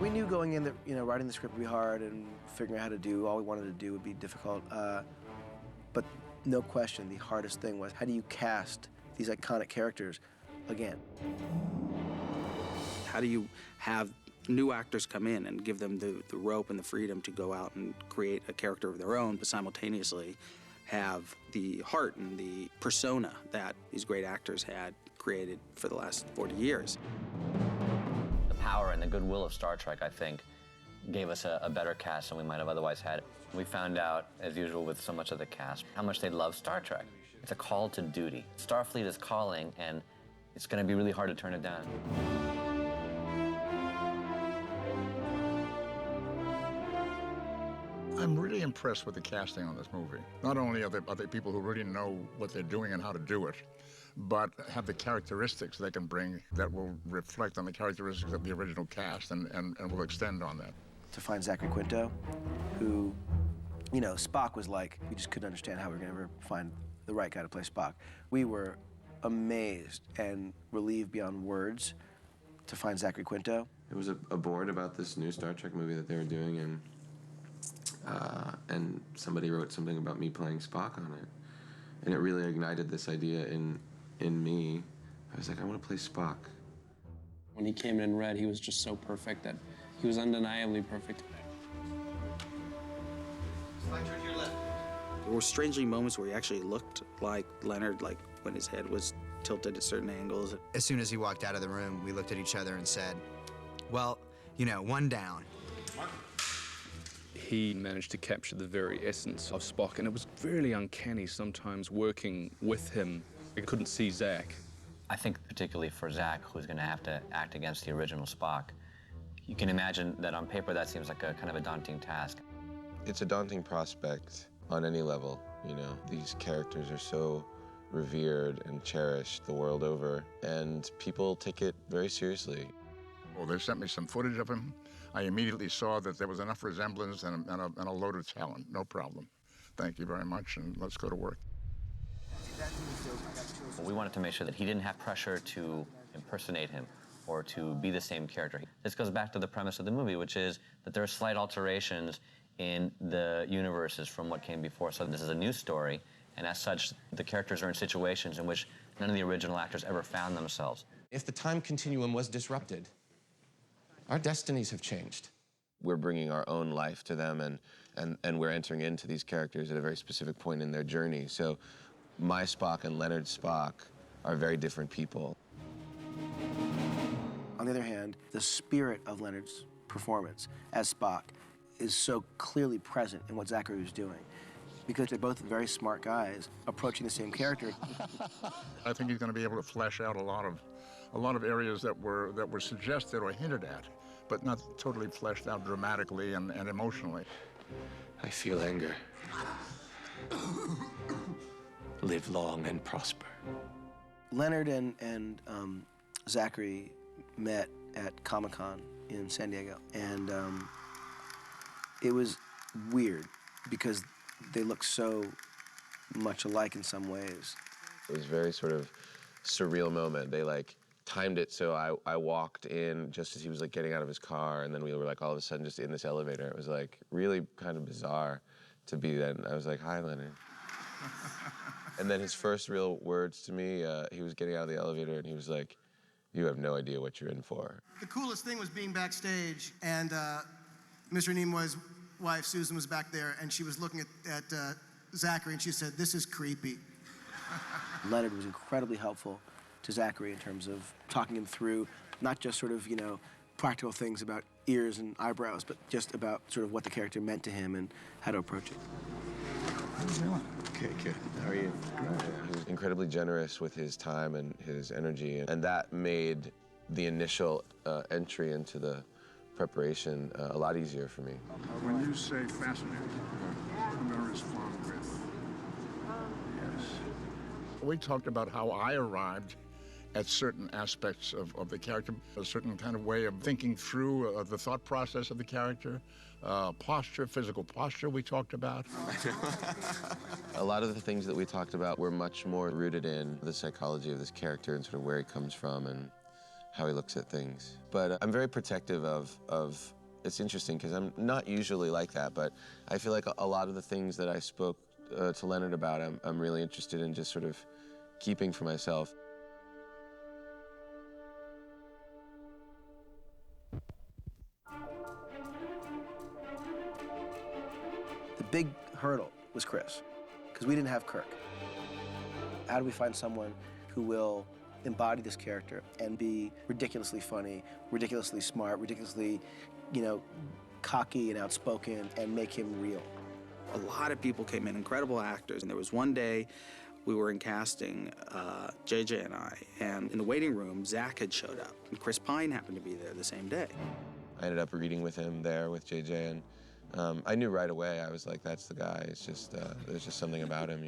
We knew going in that, writing the script would be hard and figuring out how to do all we wanted to do would be difficult. But no question, the hardest thing was, how do you cast these iconic characters again? How do you have new actors come in and give them the rope and the freedom to go out and create a character of their own, but simultaneously have the heart and the persona that these great actors had created for the last 40 years? The power and the goodwill of Star Trek, I think, gave us a better cast than we might have otherwise had. We found out, as usual with so much of the cast, how much they love Star Trek. It's a call to duty. Starfleet is calling, and it's going to be really hard to turn it down. I'm really impressed with the casting on this movie. Not only are they people who really know what they're doing and how to do it, but have the characteristics they can bring that will reflect on the characteristics of the original cast and will extend on that. To find Zachary Quinto, who, Spock was like, we just couldn't understand how we were going to ever find the right guy to play Spock. We were amazed and relieved beyond words to find Zachary Quinto. It was a board about this new Star Trek movie that they were doing, and somebody wrote something about me playing Spock on it. And it really ignited this idea in me. I was like, I want to play Spock. When he came in and read, he was just so perfect that he was undeniably perfect. There were strangely moments where he actually looked like Leonard, like when his head was tilted at certain angles. As soon as he walked out of the room, we looked at each other and said, well, one down. He managed to capture the very essence of Spock, and it was really uncanny sometimes working with him. I couldn't see Zach. I think particularly for Zach, who's going to have to act against the original Spock, you can imagine that on paper that seems like a kind of a daunting task. It's a daunting prospect on any level, These characters are so revered and cherished the world over, and people take it very seriously. Well, they sent me some footage of him. I immediately saw that there was enough resemblance and a load of talent. No problem. Thank you very much, and let's go to work. We wanted to make sure that he didn't have pressure to impersonate him or to be the same character. This goes back to the premise of the movie, which is that there are slight alterations in the universes from what came before. So this is a new story, and as such, the characters are in situations in which none of the original actors ever found themselves. If the time continuum was disrupted, our destinies have changed. We're bringing our own life to them, and we're entering into these characters at a very specific point in their journey. So my Spock and Leonard's Spock are very different people. On the other hand, the spirit of Leonard's performance as Spock is so clearly present in what Zachary was doing, because they're both very smart guys approaching the same character. I think he's going to be able to flesh out a lot of areas that were suggested or hinted at, but not totally fleshed out dramatically and emotionally. I feel anger. Live long and prosper. Leonard and Zachary met at Comic-Con in San Diego, and it was weird because they look so much alike in some ways. It was a very sort of surreal moment. They timed it so I walked in just as he was getting out of his car, and then we were all of a sudden just in this elevator. It was really kind of bizarre to be then. I was like, hi, Leonard. And then his first real words to me, he was getting out of the elevator and he was like, you have no idea what you're in for. The coolest thing was being backstage, and Mr. Nimoy's wife, Susan, was back there, and she was looking at Zachary, and she said, this is creepy. Leonard was incredibly helpful to Zachary in terms of talking him through not just sort of, practical things about ears and eyebrows, but just about sort of what the character meant to him and how to approach it. How you doing? Okay, good. How are you? He was incredibly generous with his time and his energy, and that made the initial entry into the preparation a lot easier for me. When you say fascinating, I'm going to respond with yes. We talked about how I arrived at certain aspects of the character, a certain kind of way of thinking through the thought process of the character, posture, physical posture we talked about. A lot of the things that we talked about were much more rooted in the psychology of this character and sort of where he comes from and how he looks at things. But I'm very protective of it's interesting because I'm not usually like that, but I feel like a lot of the things that I spoke to Leonard about, I'm really interested in just sort of keeping for myself. The big hurdle was Chris, because we didn't have Kirk. How do we find someone who will embody this character and be ridiculously funny, ridiculously smart, ridiculously, cocky and outspoken, and make him real? A lot of people came in, incredible actors, and there was one day we were in casting, JJ and I, and in the waiting room, Zach had showed up, and Chris Pine happened to be there the same day. I ended up reading with him there with JJ, and I knew right away. I was like, that's the guy. It's just, there's just something about him,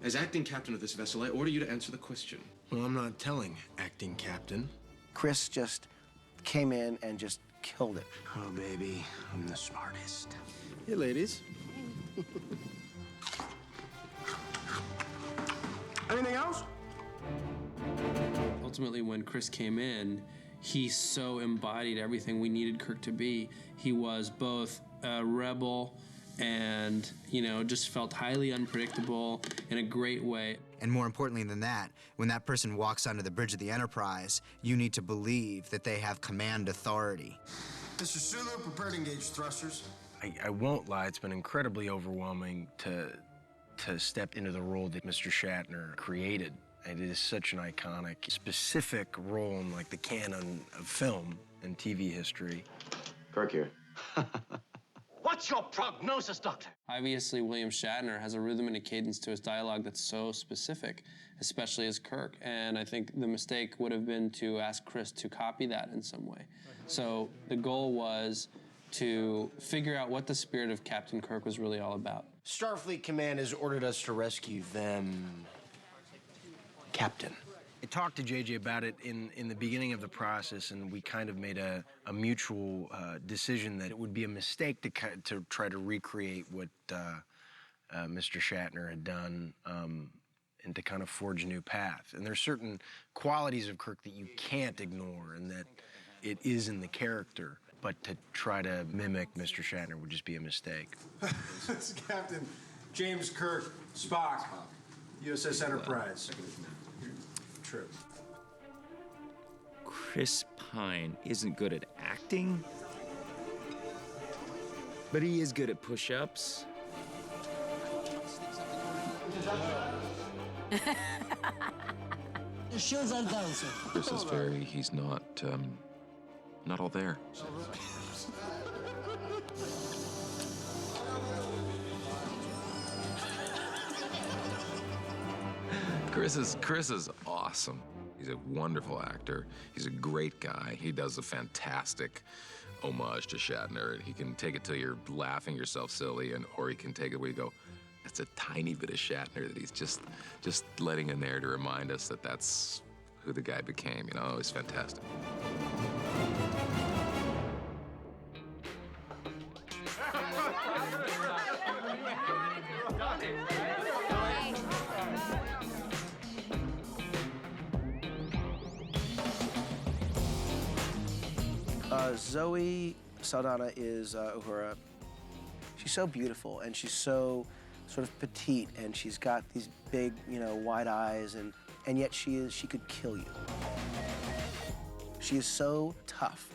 As acting captain of this vessel, I order you to answer the question. Well, I'm not telling, acting captain. Chris just came in and just killed it. Oh, baby, I'm the smartest. Hey, ladies. Anything else? Ultimately, when Chris came in, he so embodied everything we needed Kirk to be. He was both a rebel and, just felt highly unpredictable in a great way. And more importantly than that, when that person walks onto the bridge of the Enterprise, you need to believe that they have command authority. Mr. Sulu, prepare to engage thrusters. I won't lie, it's been incredibly overwhelming to step into the role that Mr. Shatner created. It is such an iconic, specific role in the canon of film and TV history. Kirk here. What's your prognosis, Doctor? Obviously, William Shatner has a rhythm and a cadence to his dialogue that's so specific, especially as Kirk. And I think the mistake would have been to ask Chris to copy that in some way. So the goal was to figure out what the spirit of Captain Kirk was really all about. Starfleet Command has ordered us to rescue them, Captain. I talked to JJ about it in the beginning of the process, and we kind of made a mutual decision that it would be a mistake to try to recreate what Mr. Shatner had done and to kind of forge a new path. And there's certain qualities of Kirk that you can't ignore and that it is in the character, but to try to mimic Mr. Shatner would just be a mistake. This is Captain James Kirk, Spock, USS Enterprise. True. Chris Pine isn't good at acting, but he is good at push-ups. Shoes are down, sir. Chris is he's not all there. Chris is awesome. He's a wonderful actor. He's a great guy. He does a fantastic homage to Shatner, and he can take it till you're laughing yourself silly, or he can take it where you go, that's a tiny bit of Shatner that he's just letting in there to remind us that that's who the guy became. It's fantastic. Zoe Saldana is Uhura. She's so beautiful, and she's so sort of petite, and she's got these big, wide eyes, and yet she could kill you. She is so tough,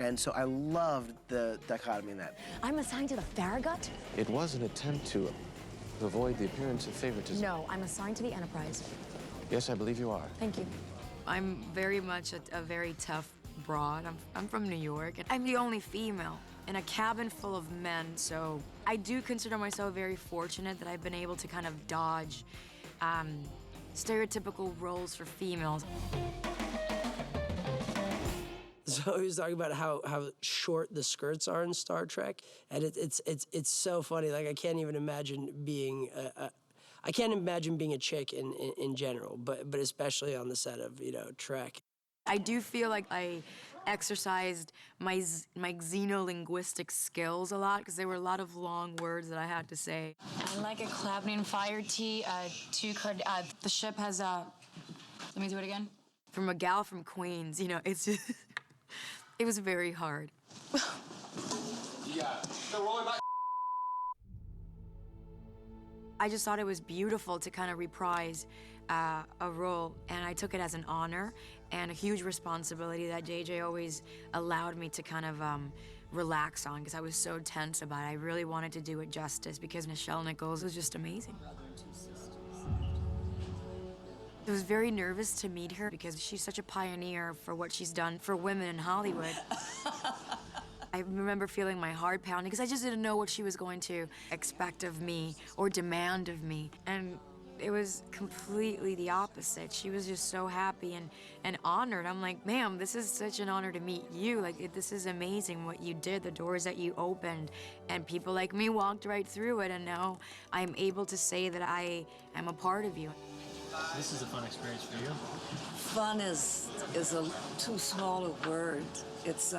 and so I loved the dichotomy in that. I'm assigned to the Farragut? It was an attempt to avoid the appearance of favoritism. No, I'm assigned to the Enterprise. Yes, I believe you are. Thank you. I'm very much a very tough broad. I'm from New York, and I'm the only female in a cabin full of men, so I do consider myself very fortunate that I've been able to kind of dodge stereotypical roles for females. So he was talking about how short the skirts are in Star Trek, and it's so funny. I can't even imagine being a chick in general, but especially on the set of Trek. I do feel like I exercised my xenolinguistic skills a lot because there were a lot of long words that I had to say. I like a Clabney Fire Tea, 2 card. The ship has let me do it again. From a gal from Queens, you know, it's just, it was very hard. Yeah, they're rolling back. I just thought it was beautiful to kind of reprise a role, and I took it as an honor and a huge responsibility that JJ always allowed me to kind of relax on, because I was so tense about it. I really wanted to do it justice because Nichelle Nichols was just amazing. I was very nervous to meet her because she's such a pioneer for what she's done for women in Hollywood. I remember feeling my heart pounding because I just didn't know what she was going to expect of me or demand of me. And it was completely the opposite. She was just so happy and honored. I'm like, ma'am, this is such an honor to meet you. Like, this is amazing what you did, the doors that you opened. And people like me walked right through it, and now I'm able to say that I am a part of you. This is a fun experience for you. Fun is too small a word. It's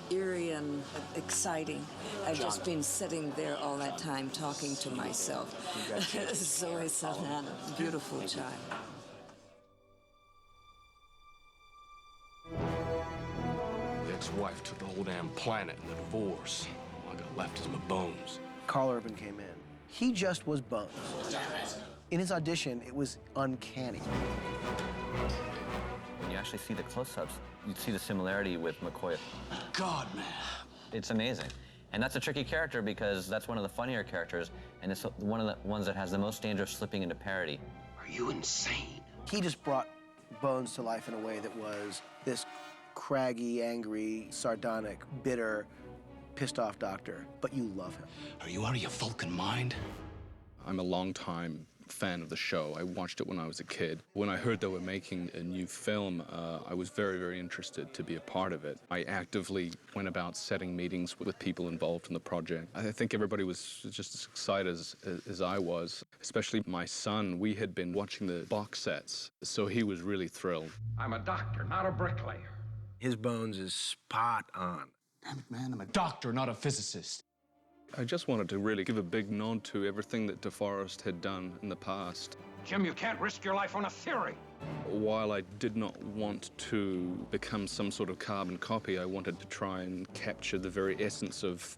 eerie and exciting. I've just been sitting there all that time talking to myself. Zoe Saldana, beautiful child. The ex-wife took the whole damn planet in the divorce. All I got left is my bones. Carl Urban came in. He just was Bones. In his audition, it was uncanny. When you actually see the close-ups, you see the similarity with McCoy. God, man. It's amazing. And that's a tricky character because that's one of the funnier characters, and it's one of the ones that has the most danger of slipping into parody. Are you insane? He just brought Bones to life in a way that was this craggy, angry, sardonic, bitter, pissed-off doctor, but you love him. Are you out of your Vulcan mind? I'm a long-time fan of the show. I watched it when I was a kid. When I heard they were making a new film, I was very, very interested to be a part of it. I actively went about setting meetings with people involved in the project. I think everybody was just as excited as I was, especially my son. We had been watching the box sets, so he was really thrilled. I'm a doctor, not a bricklayer. His Bones is spot on. Damn it, man, I'm a doctor, not a physicist. I just wanted to really give a big nod to everything that DeForest had done in the past. Jim, you can't risk your life on a theory. While I did not want to become some sort of carbon copy, I wanted to try and capture the very essence of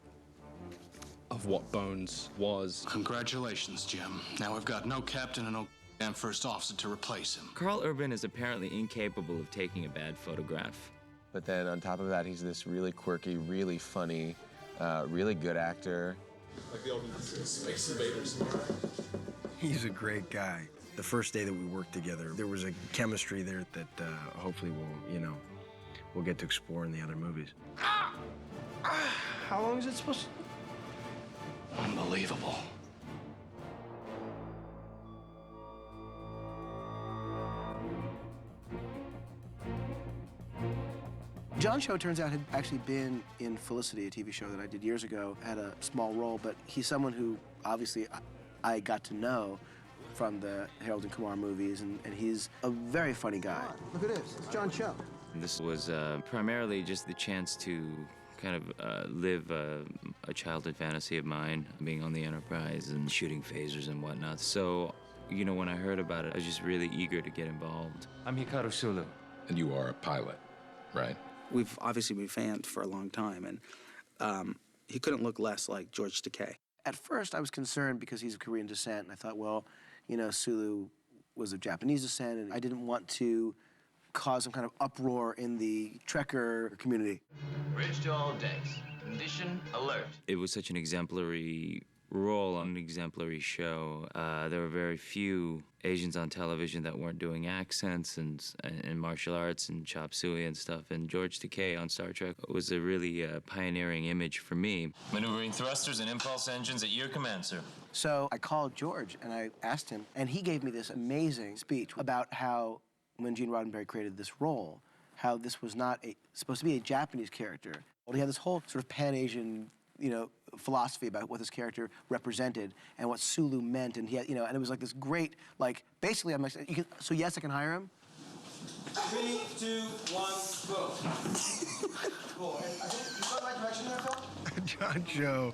what Bones was. Congratulations, Jim. Now we've got no captain and no damn first officer to replace him. Carl Urban is apparently incapable of taking a bad photograph. But then on top of that, he's this really quirky, really funny, really good actor. Like the old Space Invaders. He's a great guy. The first day that we worked together, there was a chemistry there that hopefully we'll get to explore in the other movies. How long is it supposed to? Unbelievable. John Cho, turns out, had actually been in Felicity, a TV show that I did years ago, had a small role, but he's someone who, obviously, I got to know from the Harold and Kumar movies, and he's a very funny guy. Look at this. It's John Cho. This was primarily just the chance to kind of live a childhood fantasy of mine, being on the Enterprise and shooting phasers and whatnot. So, you know, when I heard about it, I was just really eager to get involved. I'm Hikaru Sulu. And you are a pilot, right? We've obviously been fans for a long time, and he couldn't look less like George Takei. At first, I was concerned because he's of Korean descent, and I thought, well, you know, Sulu was of Japanese descent, and I didn't want to cause some kind of uproar in the Trekker community. Bridge to all decks. Condition alert. It was such an exemplary role on an exemplary show. There were very few Asians on television that weren't doing accents and martial arts and chop suey and stuff. And George Takei on Star Trek was a really pioneering image for me. Maneuvering thrusters and impulse engines at your command, sir. So I called George and I asked him, and he gave me this amazing speech about how when Gene Roddenberry created this role, how this was not supposed to be a Japanese character. Well, he had this whole sort of Pan-Asian, you know, philosophy about what this character represented and what Sulu meant, and he had, you know, and it was like this great, like, basically, I'm like, so yes, I can hire him? 3, 2, 1, go. Cool. And I think you got the right direction there, Phil? John Cho,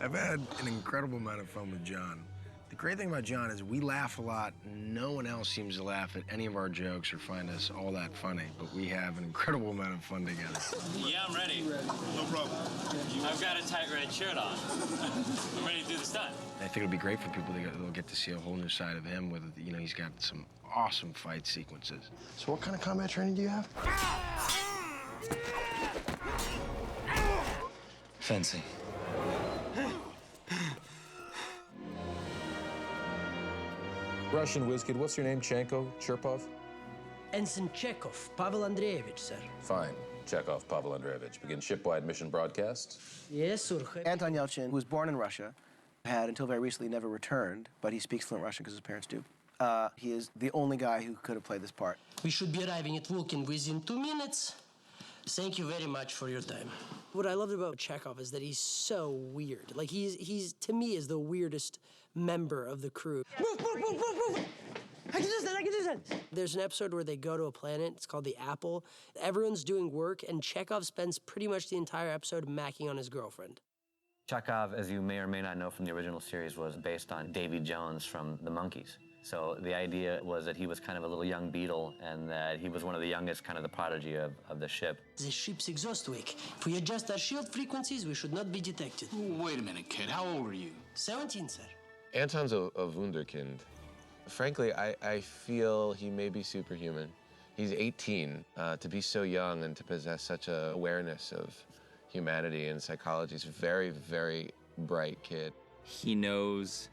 I've had an incredible amount of fun with John. The great thing about John is we laugh a lot. No one else seems to laugh at any of our jokes or find us all that funny, but we have an incredible amount of fun together. Yeah, I'm ready. No problem. I've got a tight red shirt on. I'm ready to do the stunt. I think it'll be great for people. They'll get to see a whole new side of him with, you know, he's got some awesome fight sequences. So what kind of combat training do you have? Fencing. Russian whiz kid, what's your name? Chanko? Cherpov? Ensign Chekhov, Pavel Andreevich, sir. Fine. Chekhov, Pavel Andreevich. Begin shipwide mission broadcast. Yes, sir. Anton Yelchin, who was born in Russia, had until very recently never returned, but he speaks fluent Russian because his parents do. He is the only guy who could have played this part. We should be arriving at Vulcan within 2 minutes. Thank you very much for your time. What I loved about Chekhov is that he's so weird. Like, he's to me, is the weirdest member of the crew. Move, move, move, move, move! I can do that, I can do that! There's an episode where they go to a planet, it's called the Apple. Everyone's doing work, and Chekhov spends pretty much the entire episode macking on his girlfriend. Chekhov, as you may or may not know from the original series, was based on Davy Jones from the Monkees. So the idea was that he was kind of a little young Beatle and that he was one of the youngest, kind of the prodigy of the ship. The ship's exhaust weak. If we adjust our shield frequencies, we should not be detected. Wait a minute, kid. How old are you? 17, sir. Anton's a wunderkind. Frankly, I feel he may be superhuman. He's 18. To be so young and to possess such an awareness of humanity and psychology is a very, very bright kid. He knows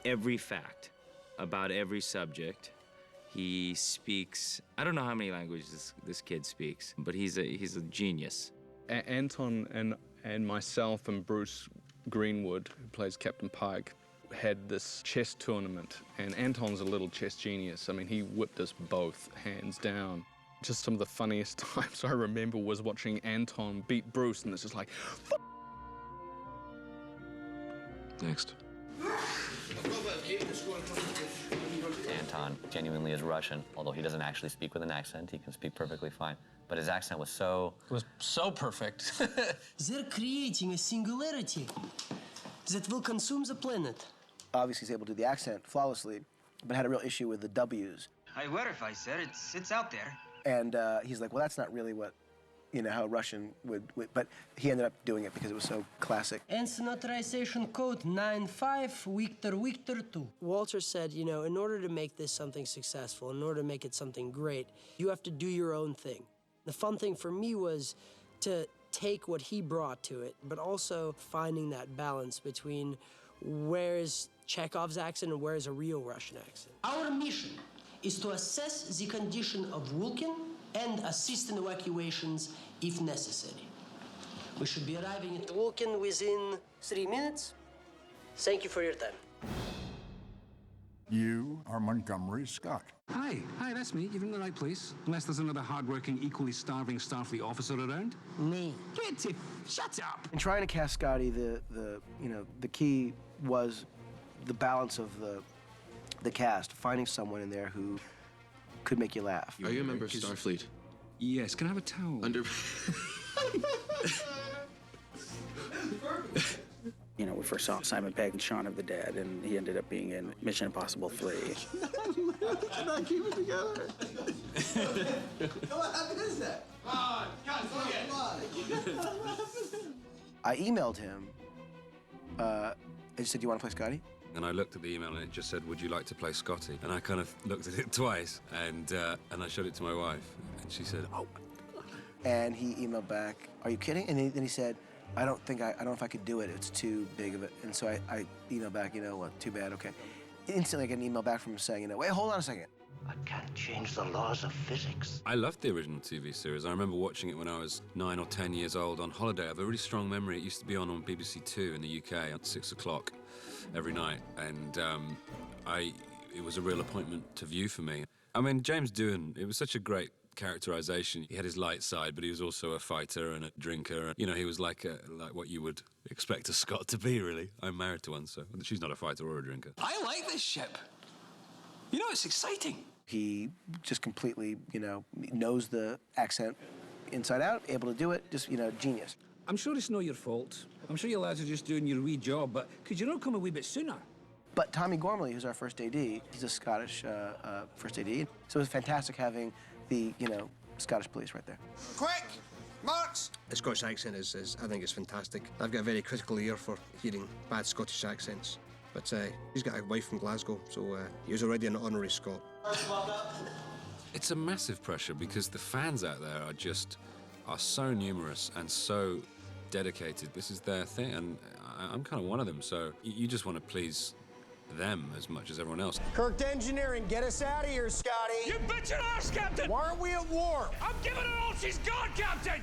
every fact about every subject. He speaks, I don't know how many languages this kid speaks, but he's a genius. Anton and myself and Bruce Greenwood, who plays Captain Pike, had this chess tournament, and Anton's a little chess genius. I mean, he whipped us both, hands down. Just some of the funniest times I remember was watching Anton beat Bruce, and it's just like, F Next. Anton genuinely is Russian, although he doesn't actually speak with an accent. He can speak perfectly fine. But his accent was so... It was so perfect. They're creating a singularity that will consume the planet. Obviously, he's able to do the accent flawlessly, but had a real issue with the W's. I verify, sir. It's out there. And he's like, well, that's not really what, you know, how Russian would, but he ended up doing it because it was so classic. Ensign authorization code 95 Victor 2. Walter said, you know, in order to make this something successful, in order to make it something great, you have to do your own thing. The fun thing for me was to take what he brought to it, but also finding that balance between where is Chekhov's accent and where is a real Russian accent. Our mission is to assess the condition of Vulcan and assist in evacuations if necessary. We should be arriving at Vulcan within 3 minutes. Thank you for your time. You are Montgomery Scott. Hi, that's me. You're in the right place. Unless there's another hard-working, equally starving Starfleet officer around. Me. Get it! Shut up! In trying to cast Scotty, the key was the balance of the cast, finding someone in there who could make you laugh. Are you a member of Starfleet? Yes. Can I have a towel? Under. You know, we first saw Simon Pegg and Shaun of the Dead, and he ended up being in Mission Impossible 3. Not keep it together. What happened is that? God, I emailed him and he said, do you want to play Scotty? And I looked at the email and it just said, would you like to play Scotty? And I kind of looked at it twice and I showed it to my wife and she said, oh. And he emailed back, are you kidding? And then he said, I don't know if I could do it. It's too big of it. And so I emailed back, you know what, too bad, okay. Instantly I get an email back from him saying, you know, wait, hold on a second. I can't change the laws of physics. I loved the original TV series. I remember watching it when I was 9 or 10 years old on holiday. I have a really strong memory. It used to be on BBC Two in the UK at 6 o'clock every night. And it was a real appointment to view for me. I mean, James Doohan, it was such a great characterization. He had his light side, but he was also a fighter and a drinker. You know, he was like what you would expect a Scot to be, really. I'm married to one, so she's not a fighter or a drinker. I like this ship. You know, it's exciting. He just completely, you know, knows the accent inside out, able to do it, just, you know, genius. I'm sure it's not your fault. I'm sure you lads are just doing your wee job, but could you not come a wee bit sooner? But Tommy Gormley, who's our first AD, he's a Scottish first AD. So it was fantastic having the, Scottish police right there. Quick! March! The Scottish accent is I think, is fantastic. I've got a very critical ear for hearing bad Scottish accents. But he's got a wife from Glasgow, so he was already an honorary Scot. It's a massive pressure because the fans out there are so numerous and so dedicated. This is their thing, and I'm kind of one of them, so you just want to please them as much as everyone else. Kirk to engineering, get us out of here, Scotty. You bitchin' arse, Captain! Why aren't we at war? I'm giving her all she's got, Captain!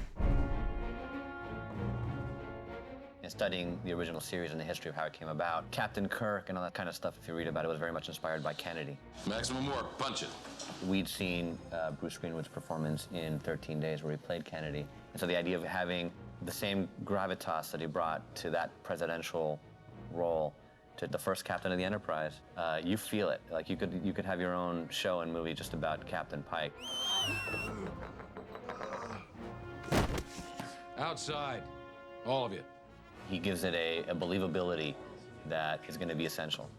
And studying the original series and the history of how it came about, Captain Kirk and all that kind of stuff, if you read about it, was very much inspired by Kennedy. Maximum work, punch it. We'd seen Bruce Greenwood's performance in 13 Days where he played Kennedy. And so the idea of having the same gravitas that he brought to that presidential role to the first captain of the Enterprise, you feel it. Like you could have your own show and movie just about Captain Pike. Outside, all of you. He gives it a believability that is going to be essential.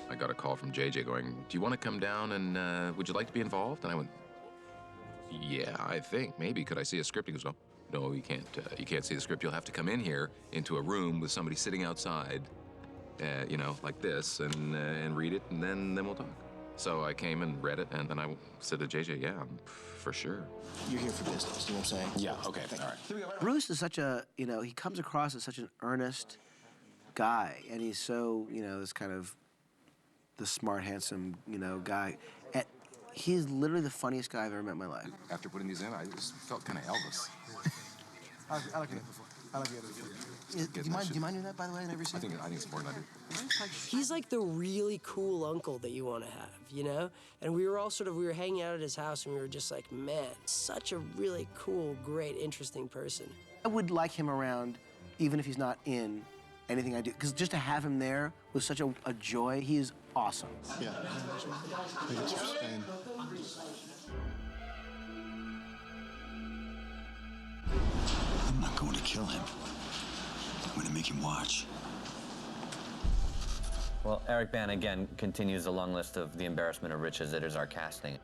I got a call from JJ going, do you want to come down and would you like to be involved? And I went, yeah, I think, maybe. Could I see a script? He goes, no, you can't see the script. You'll have to come in here into a room with somebody sitting outside, like this, and read it, and then we'll talk. So I came and read it, and then I said to JJ, yeah, for sure. You're here for business, you know what I'm saying? Yeah, okay, all right. Bruce is such a, he comes across as such an earnest guy, and he's so, this kind of the smart, handsome, guy. And he's literally the funniest guy I've ever met in my life. After putting these in, I just felt kind of Elvis. I like it before. I like it before. Do you mind doing that, by the way, in every scene? I think it's important I do. He's like the really cool uncle that you want to have, And we were all we were hanging out at his house, and we were just like, man, such a really cool, great, interesting person. I would like him around, even if he's not in anything I do, because just to have him there was such a joy. He is awesome. Yeah. I think it's Spain. I'm not going to kill him. I'm going to make him watch. Well, Eric Bana, again, continues a long list of the embarrassment of riches that is our casting.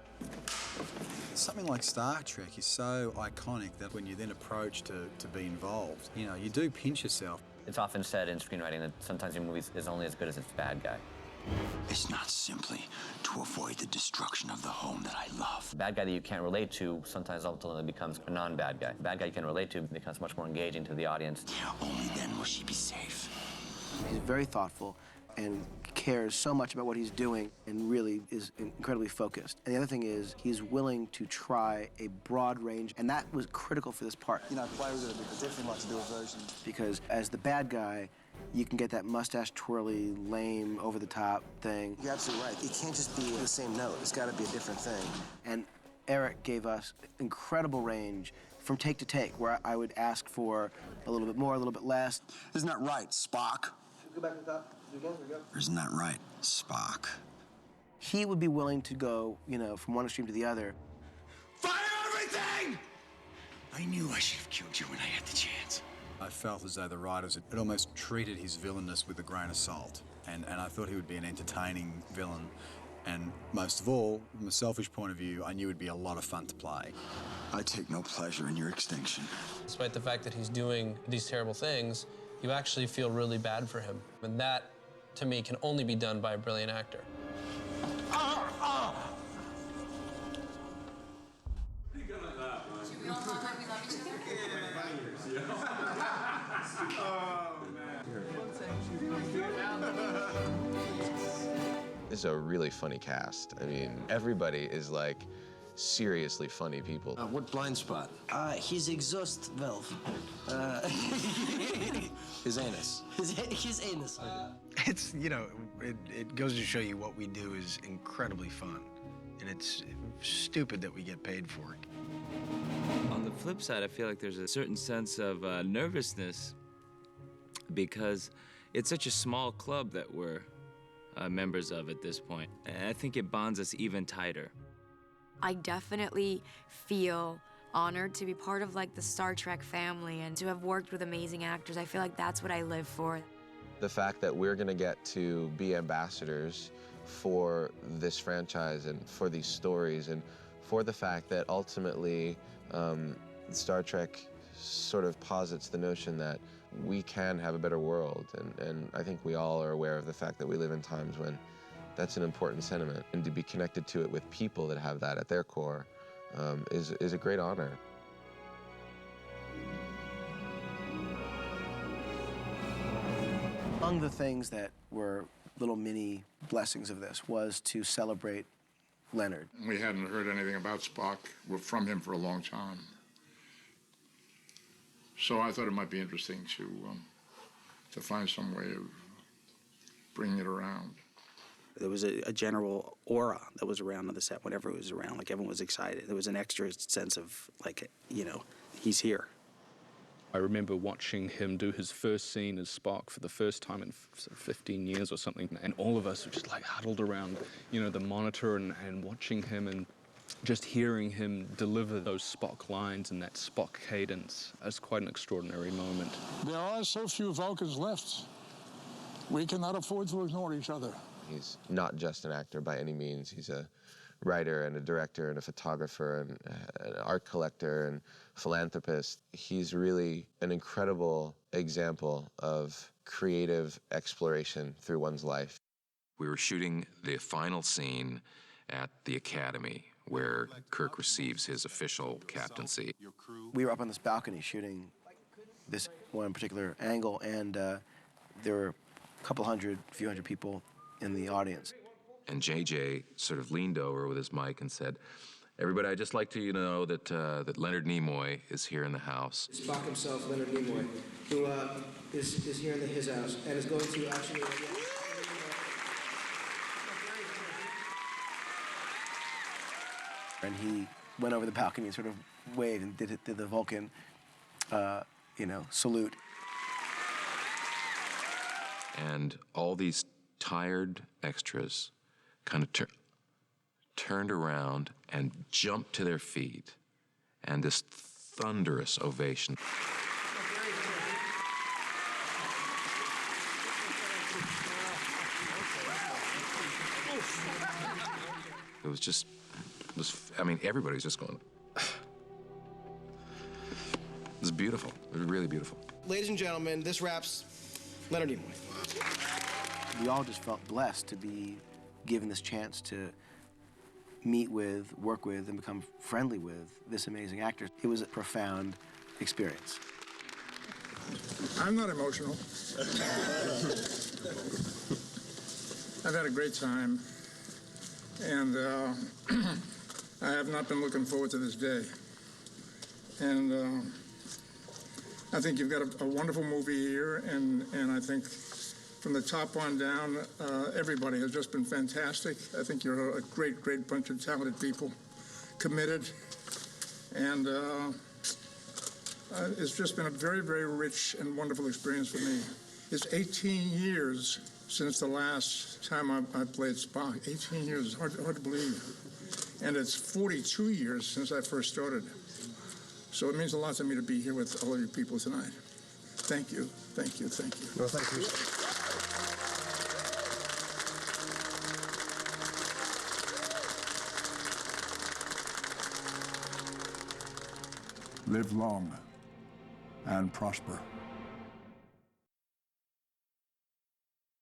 Something like Star Trek is so iconic that when you're then approached to be involved, you do pinch yourself. It's often said in screenwriting that sometimes your movie is only as good as its bad guy. It's not simply to avoid the destruction of the home that I love. The bad guy that you can't relate to sometimes ultimately becomes a non-bad guy. The bad guy you can relate to becomes much more engaging to the audience. Only then will she be safe. He's very thoughtful and cares so much about what he's doing and really is incredibly focused. And the other thing is he's willing to try a broad range, and that was critical for this part. Players are definitely like to do a version. Because as the bad guy, you can get that mustache twirly, lame, over-the-top thing. You're absolutely right. It can't just be the same note. It's got to be a different thing. And Eric gave us incredible range from take to take, where I would ask for a little bit more, a little bit less. Isn't that right, Spock? Go back to the top. Do it again. There we go. Isn't that right, Spock? He would be willing to go, from one extreme to the other. Fire everything! I knew I should have killed you when I had the chance. I felt as though the writers had almost treated his villainness with a grain of salt. And I thought he would be an entertaining villain. And most of all, from a selfish point of view, I knew it'd be a lot of fun to play. I take no pleasure in your extinction. Despite the fact that he's doing these terrible things, you actually feel really bad for him. And that, to me, can only be done by a brilliant actor. This is a really funny cast. I mean, everybody is like seriously funny people. What blind spot? His exhaust valve. His anus. His anus. It's, it goes to show you what we do is incredibly fun. And it's stupid that we get paid for it. On the flip side, I feel like there's a certain sense of nervousness because it's such a small club that we're members of at this point. And I think it bonds us even tighter. I definitely feel honored to be part of the Star Trek family and to have worked with amazing actors. I feel like that's what I live for. The fact that we're gonna get to be ambassadors for this franchise and for these stories and for the fact that ultimately Star Trek sort of posits the notion that we can have a better world. And I think we all are aware of the fact that we live in times when that's an important sentiment. And to be connected to it with people that have that at their core is a great honor. Among the things that were little mini blessings of this was to celebrate Leonard. We hadn't heard anything about Spock from him for a long time. So I thought it might be interesting to find some way of bringing it around. There was a general aura that was around on the set whenever it was around. Like, everyone was excited. There was an extra sense of, like, you know, he's here. I remember watching him do his first scene as Spock for the first time in 15 years or something, and all of us were just like huddled around, you know, the monitor and watching him and just hearing him deliver those Spock lines and that Spock cadence. It's quite an extraordinary moment. There are so few Vulcans left. We cannot afford to ignore each other. He's not just an actor by any means. He's a writer and a director and a photographer and an art collector and philanthropist. He's really an incredible example of creative exploration through one's life. We were shooting the final scene at the Academy where Kirk receives his official captaincy. We were up on this balcony shooting this one particular angle, and there were a few hundred people in the audience. And JJ sort of leaned over with his mic and said, "Everybody, I'd just like to know that that Leonard Nimoy is here in the house." Spock himself, Leonard Nimoy, who is here in his house and is going to actually... And he went over the balcony and sort of waved and did the Vulcan, you know, salute. And all these tired extras kind of turned around and jumped to their feet, and this thunderous ovation. It was just, I mean, everybody was just going, it was beautiful. It was really beautiful. Ladies and gentlemen, this wraps Leonard Nimoy. We all just felt blessed to be given this chance to meet with, work with, and become friendly with this amazing actor. It was a profound experience. I'm not emotional. I've had a great time, and I have not been looking forward to this day. And I think you've got a wonderful movie here, and I think from the top on down, everybody has just been fantastic. I think you're a great, great bunch of talented people, committed, and it's just been a very, very rich and wonderful experience for me. It's 18 years since the last time I played Spock. 18 years, it's hard to believe. And it's 42 years since I first started. So it means a lot to me to be here with all of you people tonight. Thank you, thank you, thank you. Well, thank you. Live long and prosper.